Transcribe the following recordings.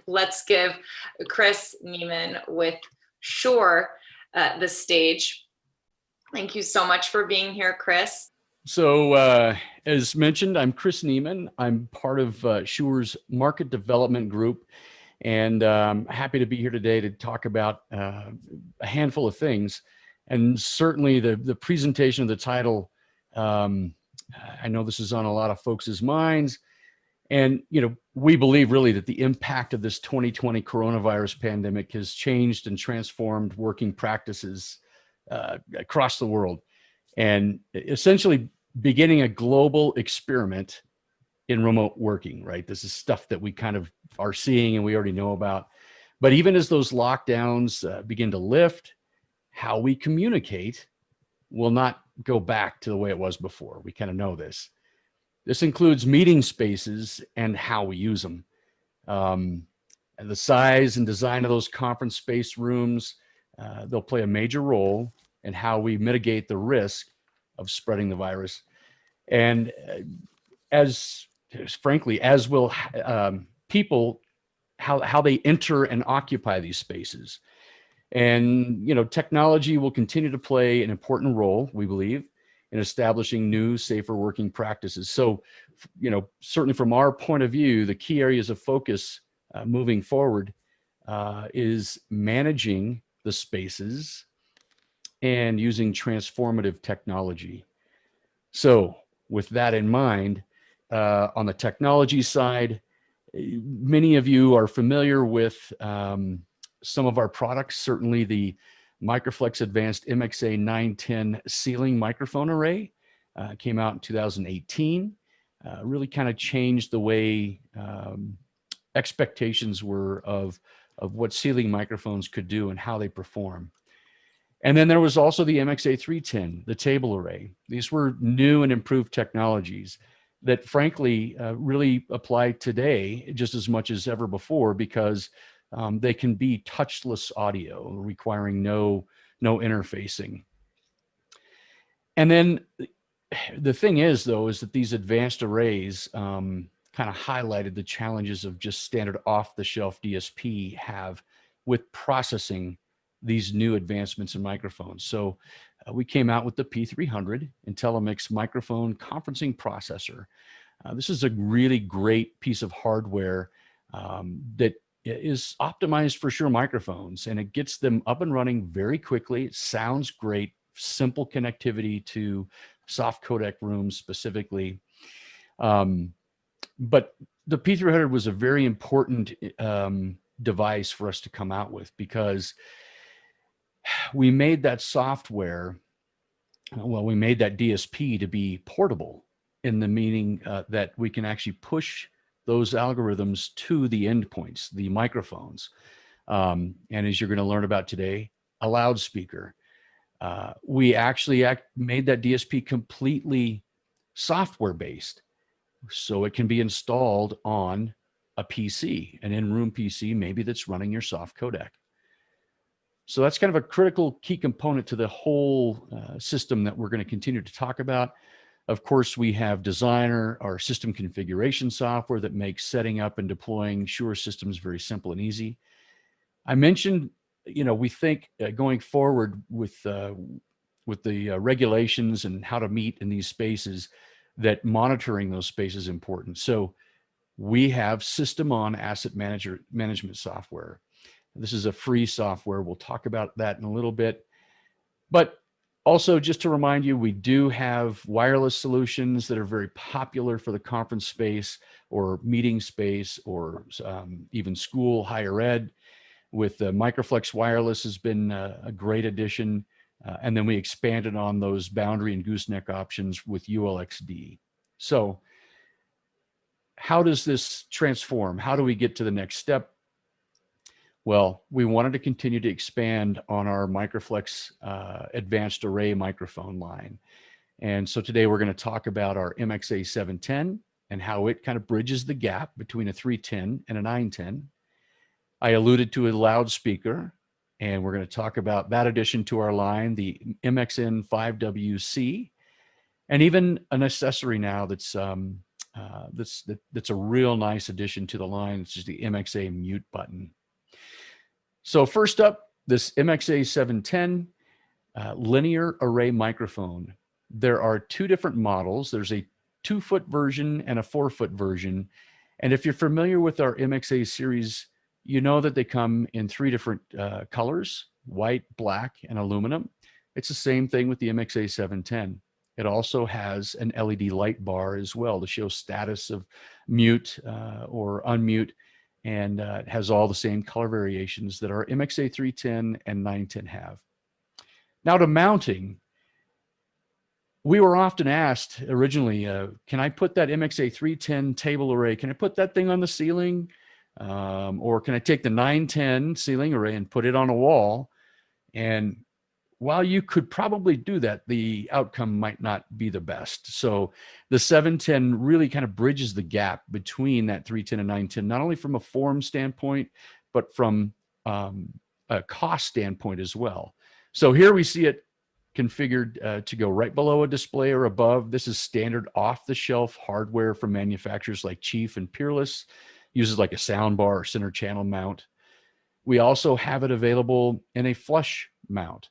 Let's give Chris Neiman with Shure the stage. Thank you so much for being here, Chris. So as mentioned, I'm Chris Neiman. I'm part of Shure's market development group, and I'm happy to be here today to talk about a handful of things. And certainly the presentation of the title, I know this is on a lot of folks' minds. And, we believe really that the impact of this 2020 coronavirus pandemic has changed and transformed working practices across the world, and essentially beginning a global experiment in remote working, right? This is stuff that we kind of are seeing and we already know about. But even as those lockdowns begin to lift, how we communicate will not go back to the way it was before. We kind of know this. This includes meeting spaces and how we use them. And the size and design of those conference space rooms, they'll play a major role in how we mitigate the risk of spreading the virus. And as will people, how they enter and occupy these spaces. And, technology will continue to play an important role, we believe, in establishing new, safer working practices. So, certainly from our point of view, the key areas of focus moving forward is managing the spaces and using transformative technology. So with that in mind, on the technology side, many of you are familiar with some of our products, certainly the Microflex Advanced MXA 910 ceiling microphone array came out in 2018. Really kind of changed the way expectations were of what ceiling microphones could do and how they perform. And then there was also the MXA 310, the table array. These were new and improved technologies that frankly really apply today just as much as ever before, because they can be touchless audio requiring no interfacing. And then the thing is, though, is that these advanced arrays kind of highlighted the challenges of just standard off-the-shelf DSP have with processing these new advancements in microphones. So we came out with the P300 Intellimix microphone conferencing processor. This is a really great piece of hardware that is optimized for Shure microphones, and it gets them up and running very quickly. It sounds great, simple connectivity to soft codec rooms specifically. But the P300 was a very important device for us to come out with, because we made that software, we made that DSP to be portable, in the meaning that we can actually push those algorithms to the endpoints, the microphones. And as you're going to learn about today, a loudspeaker. We actually made that DSP completely software-based, so it can be installed on a PC, an in-room PC, maybe that's running your soft codec. So that's kind of a critical key component to the whole system that we're going to continue to talk about. Of course, we have Designer, our system configuration software that makes setting up and deploying Shure systems very simple and easy. I mentioned, we think going forward with the regulations and how to meet in these spaces, that monitoring those spaces is important. So we have SystemOn asset management software. This is a free software. We'll talk about that in a little bit. But also, just to remind you, we do have wireless solutions that are very popular for the conference space or meeting space, or even school, higher ed. With Microflex Wireless has been a great addition. And then we expanded on those boundary and gooseneck options with ULXD. So how does this transform? How do we get to the next step? Well, we wanted to continue to expand on our Microflex advanced array microphone line. And so today we're going to talk about our MXA 710 and how it kind of bridges the gap between a 310 and a 910. I alluded to a loudspeaker and we're going to talk about that addition to our line, the MXN 5WC, and even an accessory now that's a real nice addition to the line. It's just the MXA mute button. So first up, this MXA 710 linear array microphone. There are two different models. There's a 2-foot version and a 4-foot version. And if you're familiar with our MXA series, you know that they come in 3 different colors: white, black, and aluminum. It's the same thing with the MXA 710. It also has an LED light bar as well to show status of mute or unmute, and it has all the same color variations that our MXA 310 and 910 have. Now to mounting, we were often asked originally, can I put that MXA 310 table array, can I put that thing on the ceiling? Or can I take the 910 ceiling array and put it on a wall? And while you could probably do that, the outcome might not be the best. So the 710 really kind of bridges the gap between that 310 and 910, not only from a form standpoint, but from a cost standpoint as well. So here we see it configured to go right below a display or above. This is standard off-the-shelf hardware from manufacturers like Chief and Peerless. Uses like a sound bar or center channel mount. We also have it available in a flush mount.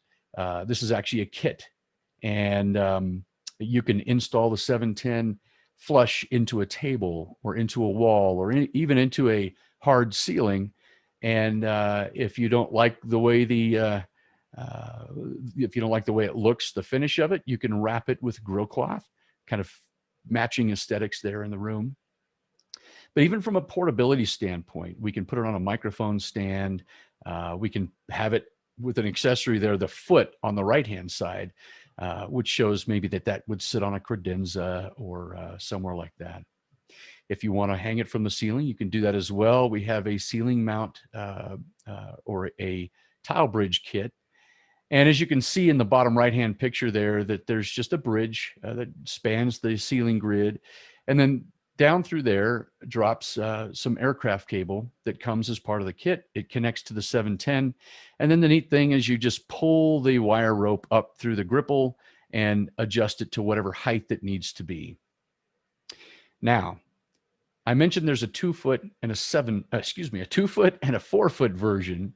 This is actually a kit, and you can install the 710 flush into a table or into a wall or even into a hard ceiling. And if you don't like the way it looks, the finish of it, you can wrap it with grill cloth, kind of matching aesthetics there in the room. But even from a portability standpoint, we can put it on a microphone stand. We can have it with an accessory there, the foot on the right-hand side, which shows maybe that would sit on a credenza or somewhere like that. If you want to hang it from the ceiling, you can do that as well. We have a ceiling mount or a tile bridge kit. And as you can see in the bottom right-hand picture there, that there's just a bridge that spans the ceiling grid. And then down through there drops some aircraft cable that comes as part of the kit. It connects to the 710. And then the neat thing is you just pull the wire rope up through the gripple and adjust it to whatever height it needs to be. Now, I mentioned there's a 2-foot and a 2-foot and a 4-foot version.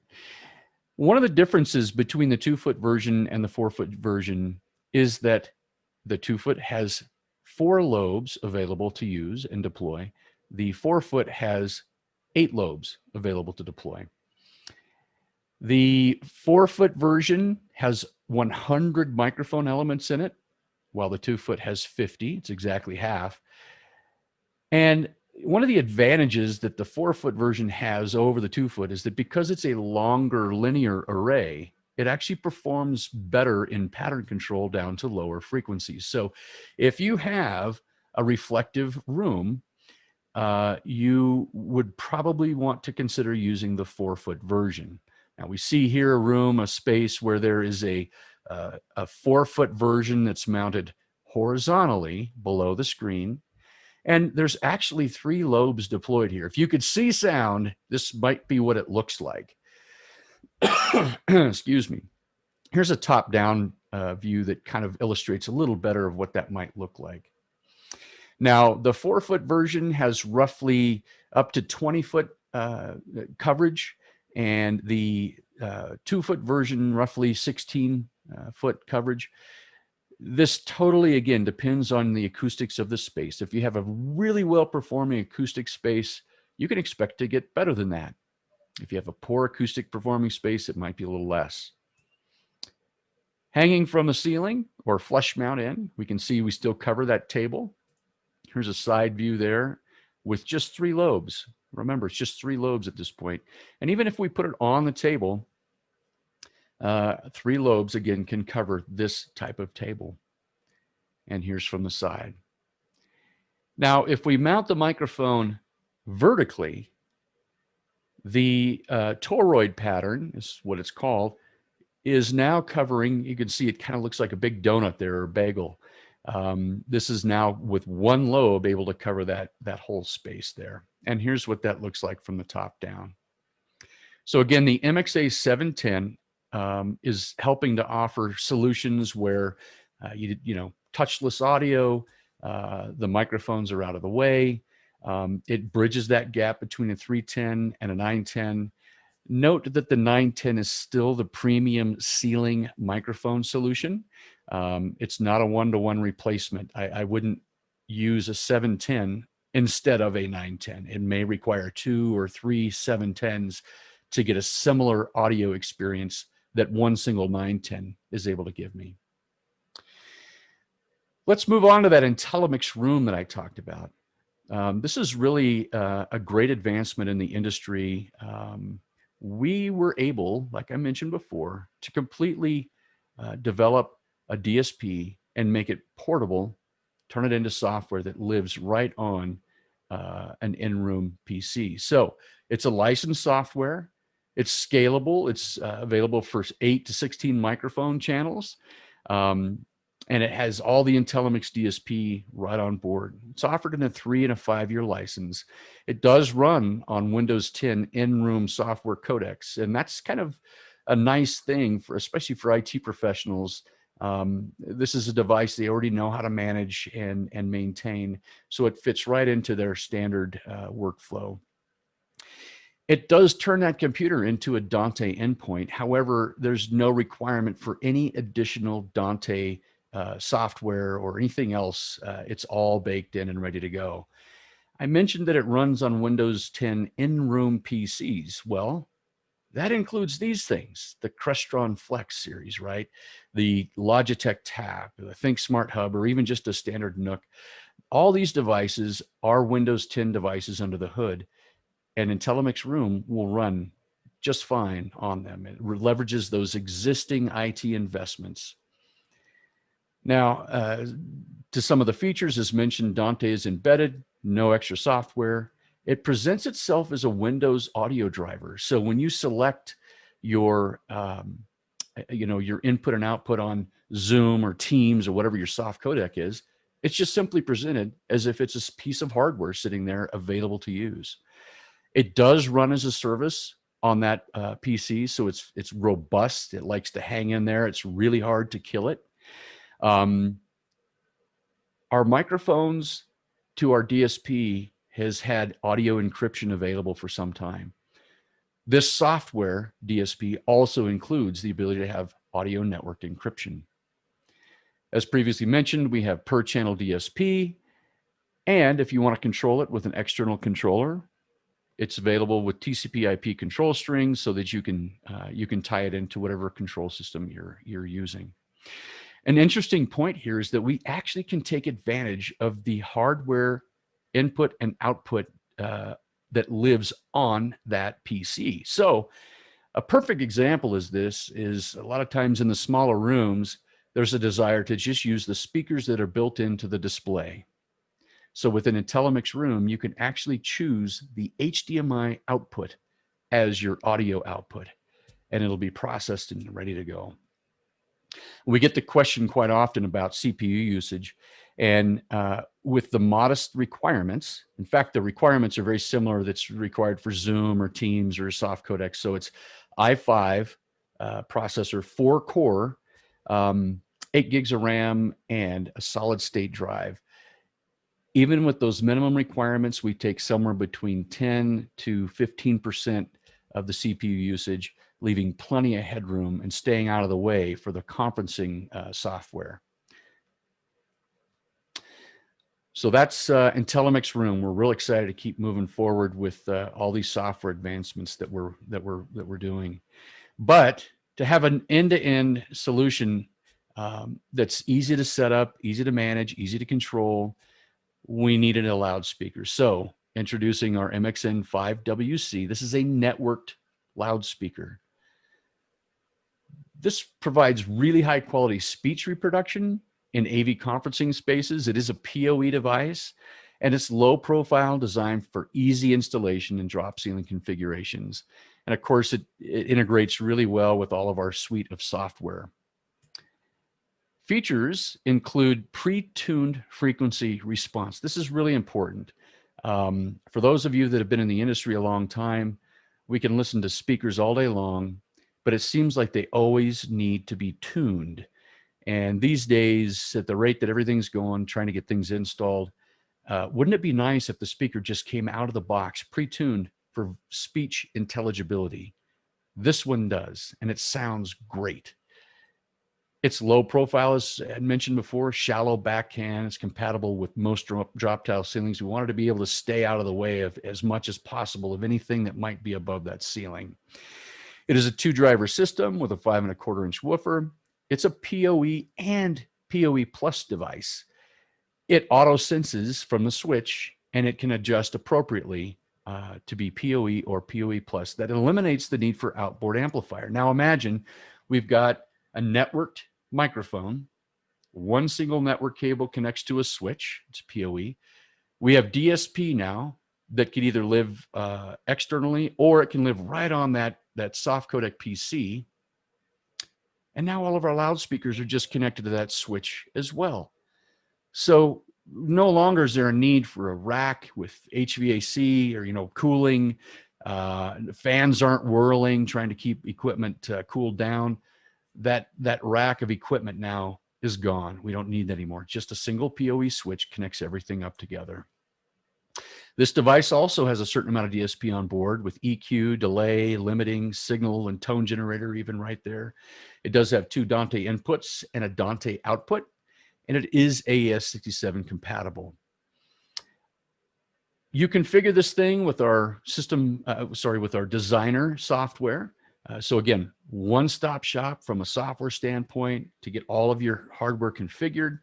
One of the differences between the 2-foot version and the 4-foot version is that the 2-foot has 4 lobes available to use and deploy. The 4-foot has 8 lobes available to deploy. The 4-foot version has 100 microphone elements in it, while the 2-foot has 50. It's exactly half. And one of the advantages that the 4-foot version has over the 2-foot is that because it's a longer linear array, it actually performs better in pattern control down to lower frequencies. So if you have a reflective room, you would probably want to consider using the 4-foot version. Now we see here a space where there is a 4-foot version that's mounted horizontally below the screen. And there's actually 3 lobes deployed here. If you could see sound, this might be what it looks like. Excuse me. Here's a top-down view that kind of illustrates a little better of what that might look like. Now, the 4-foot version has roughly up to 20-foot coverage, and the 2-foot version roughly 16-foot coverage. This totally, again, depends on the acoustics of the space. If you have a really well-performing acoustic space, you can expect to get better than that. If you have a poor acoustic performing space, it might be a little less. Hanging from the ceiling or flush mount in, we can see we still cover that table. Here's a side view there with just 3 lobes. Remember, it's just 3 lobes at this point. And even if we put it on the table, 3 lobes, again, can cover this type of table. And here's from the side. Now, if we mount the microphone vertically, the toroid pattern is what it's called, is now covering, you can see it kind of looks like a big donut there or bagel. This is now with 1 lobe able to cover that whole space there. And here's what that looks like from the top down. So again, the MXA 710 is helping to offer solutions where touchless audio, the microphones are out of the way. It bridges that gap between a 310 and a 910. Note that the 910 is still the premium ceiling microphone solution. It's not a one-to-one replacement. I wouldn't use a 710 instead of a 910. It may require 2 or 3 710s to get a similar audio experience that one single 910 is able to give me. Let's move on to that Intellimix Room that I talked about. This is really a great advancement in the industry. We were able, like I mentioned before, to completely develop a DSP and make it portable, turn it into software that lives right on an in-room PC. So it's a licensed software. It's scalable. It's available for 8 to 16 microphone channels. And it has all the Intellimix DSP right on board. It's offered in a 3 and a 5 year license. It does run on Windows 10 in-room software codecs. And that's kind of a nice thing for, especially for IT professionals. This is a device they already know how to manage and maintain. So it fits right into their standard workflow. It does turn that computer into a Dante endpoint. However, there's no requirement for any additional Dante software or anything else. It's all baked in and ready to go. I mentioned that it runs on Windows 10 in-room PCs. Well, that includes these things: the Crestron Flex series, right? The Logitech Tab, the Think Smart Hub, or even just a standard Nook. All these devices are Windows 10 devices under the hood, and Intellimix Room will run just fine on them. It leverages those existing IT investments. Now, to some of the features, as mentioned, Dante is embedded, no extra software. It presents itself as a Windows audio driver. So when you select your, your input and output on Zoom or Teams or whatever your soft codec is, it's just simply presented as if it's a piece of hardware sitting there available to use. It does run as a service on that PC, so it's robust. It likes to hang in there. It's really hard to kill it. Our microphones to our DSP has had audio encryption available for some time. This software DSP also includes the ability to have audio networked encryption. As previously mentioned, we have per channel DSP, and if you want to control it with an external controller, it's available with TCP/IP control strings so that you can tie it into whatever control system you're using. An interesting point here is that we actually can take advantage of the hardware input and output that lives on that PC. So a perfect example is a lot of times in the smaller rooms, there's a desire to just use the speakers that are built into the display. So within Intellimix Room, you can actually choose the HDMI output as your audio output, and it'll be processed and ready to go. We get the question quite often about CPU usage, and with the modest requirements, in fact, the requirements are very similar that's required for Zoom or Teams or soft codec. So it's i5 processor, 4-core, 8 gigs of RAM, and a solid state drive. Even with those minimum requirements, we take somewhere between 10 to 15% of the CPU usage, leaving plenty of headroom and staying out of the way for the conferencing software. So that's Intellimix Room. We're real excited to keep moving forward with all these software advancements that we're doing. But to have an end-to-end solution that's easy to set up, easy to manage, easy to control, we needed a loudspeaker. So introducing our MXN5WC. This is a networked loudspeaker. This provides really high quality speech reproduction in AV conferencing spaces. It is a PoE device, and it's low profile, designed for easy installation and drop ceiling configurations. And of course, it integrates really well with all of our suite of software. Features include pre-tuned frequency response. This is really important. For those of you that have been in the industry a long time, we can listen to speakers all day long, but it seems like they always need to be tuned. And these days, at the rate that everything's going, trying to get things installed, wouldn't it be nice if the speaker just came out of the box pre-tuned for speech intelligibility? This one does, and it sounds great. It's low profile, as I mentioned before, shallow backhand. It's compatible with most drop tile ceilings. We wanted to be able to stay out of the way of as much as possible of anything that might be above that ceiling. It is a 2-driver system with a 5¼ inch woofer. It's a PoE and PoE Plus device. It auto senses from the switch, and it can adjust appropriately to be PoE or PoE Plus. That eliminates the need for outboard amplifier. Now imagine we've got a networked microphone, one single network cable connects to a switch, it's PoE. We have DSP now that could either live externally, or it can live right on that soft codec PC. And now all of our loudspeakers are just connected to that switch as well. So no longer is there a need for a rack with HVAC or, cooling. Fans aren't whirling, trying to keep equipment cooled down. That rack of equipment now is gone. We don't need that anymore. Just a single PoE switch connects everything up together. This device also has a certain amount of DSP on board with EQ, delay, limiting, signal, and tone generator even right there. It does have 2 Dante inputs and a Dante output, and it is AES-67 compatible. You configure this thing with our with our designer software. So again, one-stop shop from a software standpoint to get all of your hardware configured.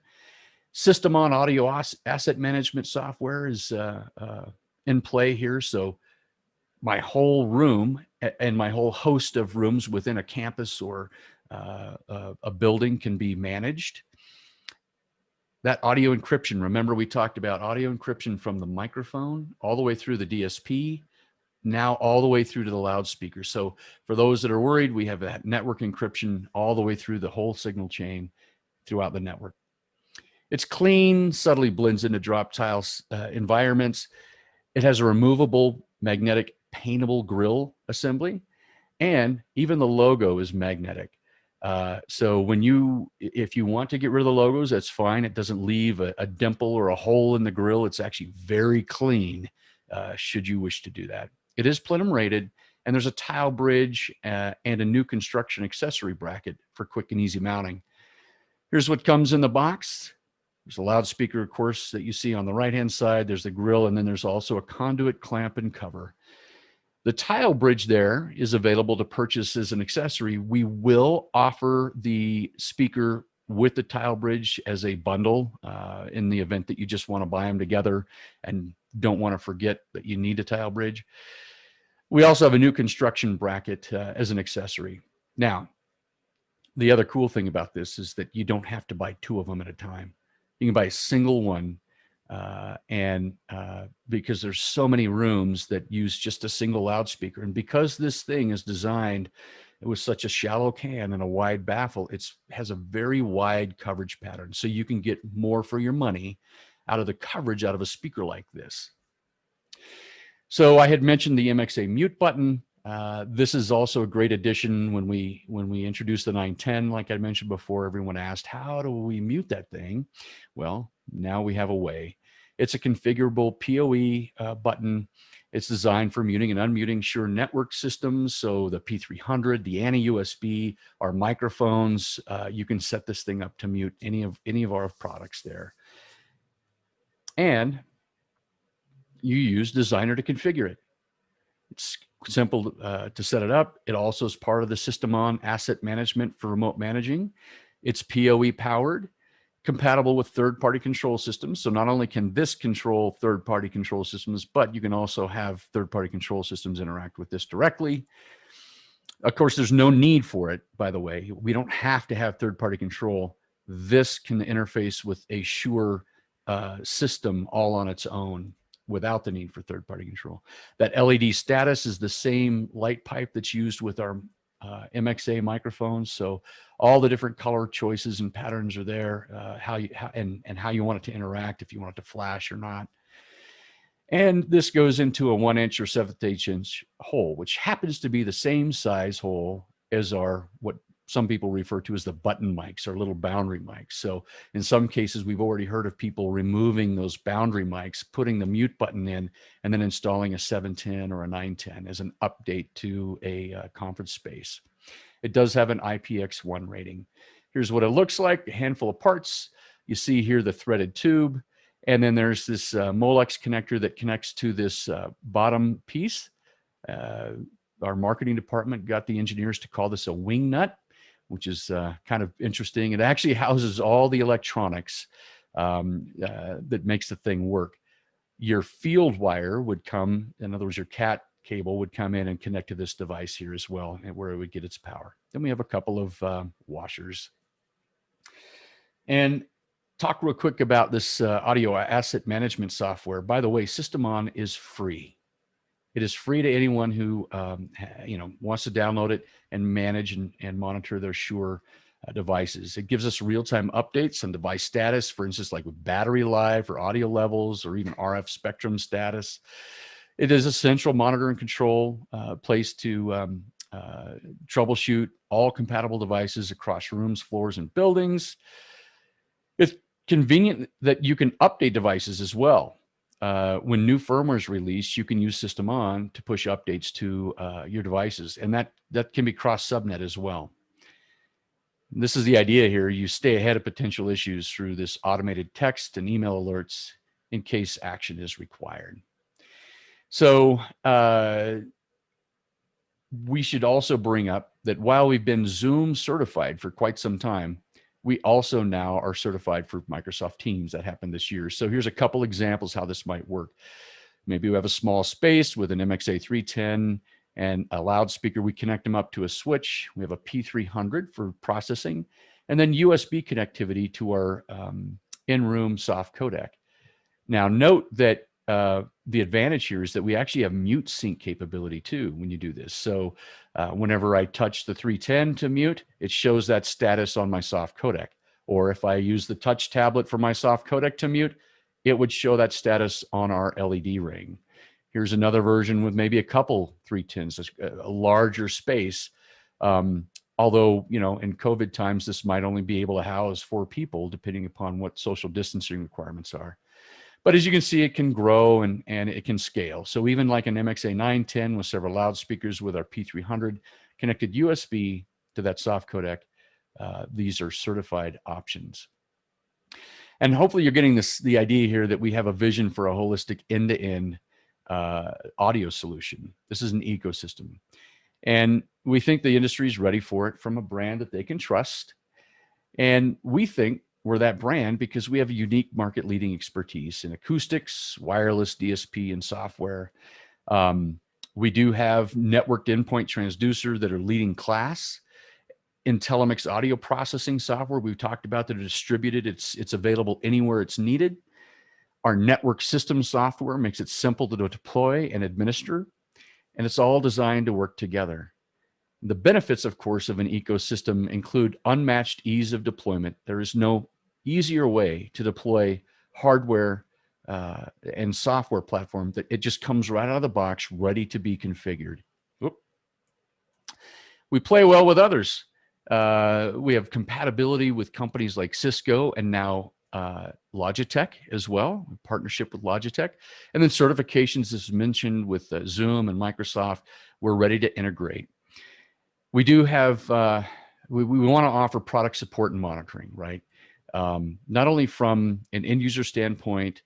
SystemOn audio asset management software is in play here. So my whole room and my whole host of rooms within a campus or a building can be managed. That audio encryption, remember we talked about audio encryption from the microphone all the way through the DSP, now all the way through to the loudspeaker. So for those that are worried, we have that network encryption all the way through the whole signal chain throughout the network. It's clean, subtly blends into drop tile environments. It has a removable magnetic paintable grill assembly, and even the logo is magnetic. So if you want to get rid of the logos, that's fine. It doesn't leave a dimple or a hole in the grill. It's actually very clean, should you wish to do that. It is plenum rated, and there's a tile bridge and a new construction accessory bracket for quick and easy mounting. Here's what comes in the box. There's a loudspeaker, of course, that you see on the right-hand side. There's the grill, and then there's also a conduit clamp and cover. The tile bridge there is available to purchase as an accessory. We will offer the speaker with the tile bridge as a bundle in the event that you just want to buy them together and don't want to forget that you need a tile bridge. We also have a new construction bracket as an accessory. Now, the other cool thing about this is that you don't have to buy 2 of them at a time. You can buy a single one, because there's so many rooms that use just a single loudspeaker. And because this thing is designed with such a shallow can and a wide baffle, it has a very wide coverage pattern. So you can get more for your money out of the coverage out of a speaker like this. So I had mentioned the MXA mute button. This is also a great addition when we introduced the 910. Like I mentioned before, everyone asked, how do we mute that thing? Well, now we have a way. It's a configurable PoE button. It's designed for muting and unmuting Shure network systems. So the P300, the ANI-USB, our microphones, you can set this thing up to mute any of our products there. And you use Designer to configure it. It's simple to set it up. It also is part of the SystemOn asset management for remote managing. It's PoE powered, compatible with third-party control systems. So not only can this control third-party control systems, but you can also have third-party control systems interact with this directly. Of course, there's no need for it, by the way. We don't have to have third-party control. This can interface with a Shure system all on its own without the need for third-party control. That LED status is the same light pipe that's used with our MXA microphones. So all the different color choices and patterns are there, how you want it to interact, if you want it to flash or not. And this goes into a 1 inch or 1/7 inch hole, which happens to be the same size hole as our, what some people refer to as the button mics or little boundary mics. So in some cases, we've already heard of people removing those boundary mics, putting the mute button in, and then installing a 710 or a 910 as an update to a conference space. It does have an IPX1 rating. Here's what it looks like, a handful of parts. You see here the threaded tube, and then there's this Molex connector that connects to this bottom piece. Our marketing department got the engineers to call this a Wingnut, which is kind of interesting. It actually houses all the electronics that makes the thing work. Your field wire would come, in other words, your CAT cable would come in and connect to this device here as well, and where it would get its power. Then we have a couple of washers. And talk real quick about this audio asset management software. By the way, SystemOn is free. It is free to anyone who wants to download it and manage and monitor their Shure devices. It gives us real-time updates on device status, for instance, like with battery life or audio levels or even RF spectrum status. It is a central monitor and control place to troubleshoot all compatible devices across rooms, floors, and buildings. It's convenient that you can update devices as well. When new firmware is released, you can use SystemOn to push updates to your devices, and that can be cross-subnet as well. And this is the idea here. You stay ahead of potential issues through this automated text and email alerts in case action is required. So we should also bring up that while we've been Zoom certified for quite some time, we also now are certified for Microsoft Teams. That happened this year. So here's a couple examples how this might work. Maybe we have a small space with an MXA 310 and a loudspeaker. We connect them up to a switch. We have a P300 for processing, and then USB connectivity to our in-room soft codec. Now note that the advantage here is that we actually have mute sync capability too when you do this. So whenever I touch the 310 to mute, it shows that status on my soft codec. Or if I use the touch tablet for my soft codec to mute, it would show that status on our LED ring. Here's another version with maybe a couple 310s, a larger space. Although, in COVID times, this might only be able to house 4 people, depending upon what social distancing requirements are. But as you can see, it can grow and it can scale. So even like an MXA 910 with several loudspeakers with our P300 connected USB to that soft codec, these are certified options. And hopefully you're getting the idea here that we have a vision for a holistic end-to-end audio solution. This is an ecosystem. And we think the industry is ready for it from a brand that they can trust. And we think we're that brand because we have a unique market leading expertise in acoustics, wireless, DSP, and software. We do have networked endpoint transducer that are leading class. Intellimix audio processing software we've talked about that are distributed. It's available anywhere it's needed. Our network system software makes it simple to deploy and administer, and it's all designed to work together. The benefits, of course, of an ecosystem include unmatched ease of deployment. There is no easier way to deploy hardware and software platform that it just comes right out of the box, ready to be configured. Oop. We play well with others. We have compatibility with companies like Cisco and now Logitech as well, partnership with Logitech. And then certifications, as mentioned, with Zoom and Microsoft, we're ready to integrate. We do have, we want to offer product support and monitoring, right? Not only from an end user standpoint,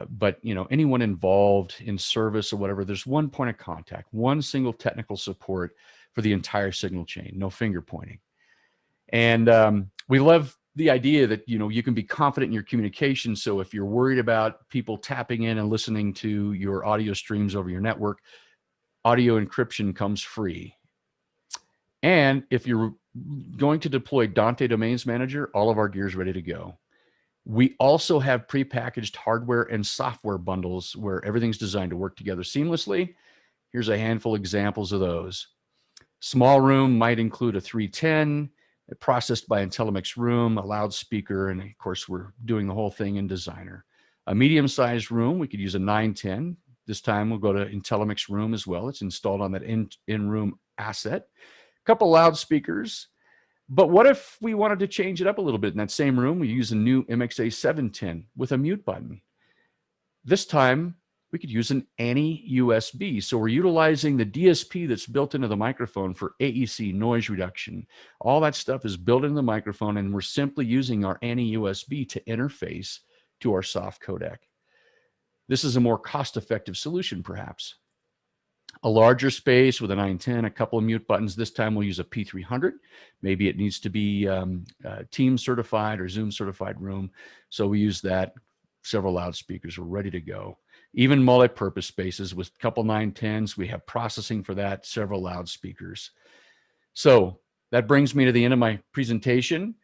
but anyone involved in service or whatever, there's one point of contact, one single technical support for the entire signal chain, no finger pointing. And we love the idea that you can be confident in your communication. So if you're worried about people tapping in and listening to your audio streams over your network, audio encryption comes free. And if you're going to deploy Dante Domains Manager, all of our gear is ready to go. We also have prepackaged hardware and software bundles where everything's designed to work together seamlessly. Here's a handful of examples of those. Small room might include a 310, processed by Intellimix Room, a loudspeaker, and of course, we're doing the whole thing in Designer. A medium-sized room, we could use a 910. This time we'll go to Intellimix Room as well. It's installed on that in-room asset. couple loudspeakers. But what if we wanted to change it up a little bit? In that same room, we use a new MXA 710 with a mute button. This time, we could use an ANI USB. So we're utilizing the DSP that's built into the microphone for AEC, noise reduction. All that stuff is built into the microphone, and we're simply using our ANI USB to interface to our soft codec. This is a more cost-effective solution, perhaps. A larger space with a 910, a couple of mute buttons. This time we'll use a P300. Maybe it needs to be Teams certified or Zoom certified room. So we use that. Several loudspeakers. We're ready to go. Even multi-purpose spaces with a couple 910s. We have processing for that, several loudspeakers. So that brings me to the end of my presentation.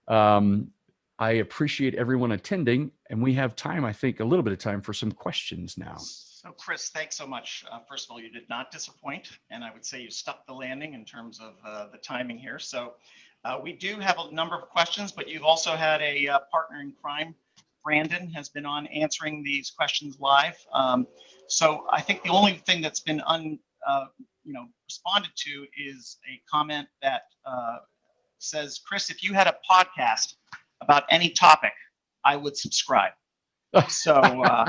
I appreciate everyone attending, and we have time, I think, a little bit of time for some questions now. So Chris, thanks so much. First of all, you did not disappoint, and I would say you stuck the landing in terms of the timing here. So we do have a number of questions, but you've also had a partner in crime. Brandon has been on answering these questions live. So I think the only thing that's been responded to is a comment that says, Chris, if you had a podcast about any topic, I would subscribe. So